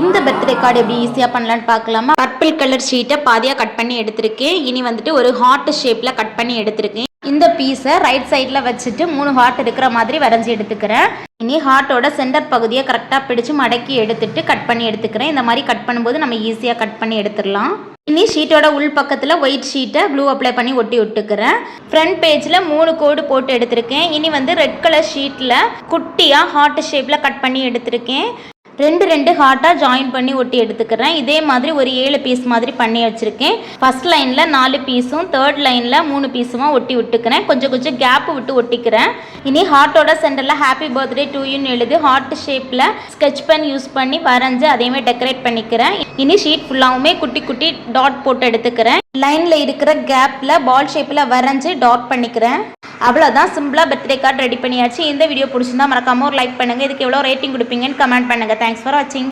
இந்த birthday card எப்படி ஈஸியாக பண்ணலான்னு பார்க்கலாமா? பர்பிள் கலர் ஷீட்டை பாதியாக கட் பண்ணி எடுத்திருக்கேன். இனி வந்துட்டு ஒரு ஹார்ட் ஷேப்பில் கட் பண்ணி எடுத்திருக்கேன். இந்த பீஸை ரைட் சைடில் வச்சுட்டு 3 ஹார்ட் இருக்கிற மாதிரி வரைஞ்சி எடுத்துக்கிறேன். இனி ஹார்ட்டோட சென்டர் பகுதியை கரெக்டாக பிடிச்சு மடக்கி எடுத்துட்டு கட் பண்ணி எடுத்துக்கிறேன். இந்த மாதிரி கட் பண்ணும்போது நம்ம ஈஸியாக கட் பண்ணி எடுத்துடலாம். இனி ஷீட்டோட உள் பக்கத்தில் ஒயிட் ஷீட்டை க்ளூ அப்ளை பண்ணி ஒட்டி விட்டுக்கிறேன். ஃப்ரண்ட் பேஜில் 3 கோடு போட்டு எடுத்திருக்கேன். இனி வந்து ரெட் கலர் ஷீட்டில் குட்டியாக ஹார்ட் ஷேப்பில் கட் பண்ணி எடுத்திருக்கேன். 2 ஹார்ட்டாக ஜாயின் பண்ணி ஒட்டி எடுத்துக்கிறேன். இதே மாதிரி ஒரு 7 பீஸ் மாதிரி பண்ணி வச்சுருக்கேன். ஃபர்ஸ்ட் லைனில் 4 பீஸும் தேர்ட் லைனில் 3 பீஸுமா ஒட்டி விட்டுக்கிறேன். கொஞ்சம் கேப் விட்டு ஒட்டிக்கிறேன். இனி ஹார்ட்டோட சென்டரில் ஹாப்பி பர்த்டே டு யூன்னு எழுதி ஹார்ட் ஷேப்பில் ஸ்கெட்ச் பென் யூஸ் பண்ணி வரைஞ்சி அதையுமே டெக்கரேட் பண்ணிக்கிறேன். இனி ஷீட் ஃபுல்லாகவுமே குட்டி டாட் போட்டு எடுத்துக்கிறேன். லைனில் இருக்கிற கேப்பில் பால் ஷேப்பில் வரைஞ்சி டாட் பண்ணிக்கிறேன். அவ்வளோதான், சிம்பிளாக பர்த்டே கார்டு ரெடி பண்ணியாச்சு. இந்த வீடியோ பிடிச்சிருந்தா மறக்காம ஒரு லைக் பண்ணுங்கள். இதுக்கு எவ்வளோ ரேட்டிங் கொடுப்பீங்கன்னு கமெண்ட் பண்ணுங்கள். தேங்க்ஸ் ஃபார் வாட்சிங்.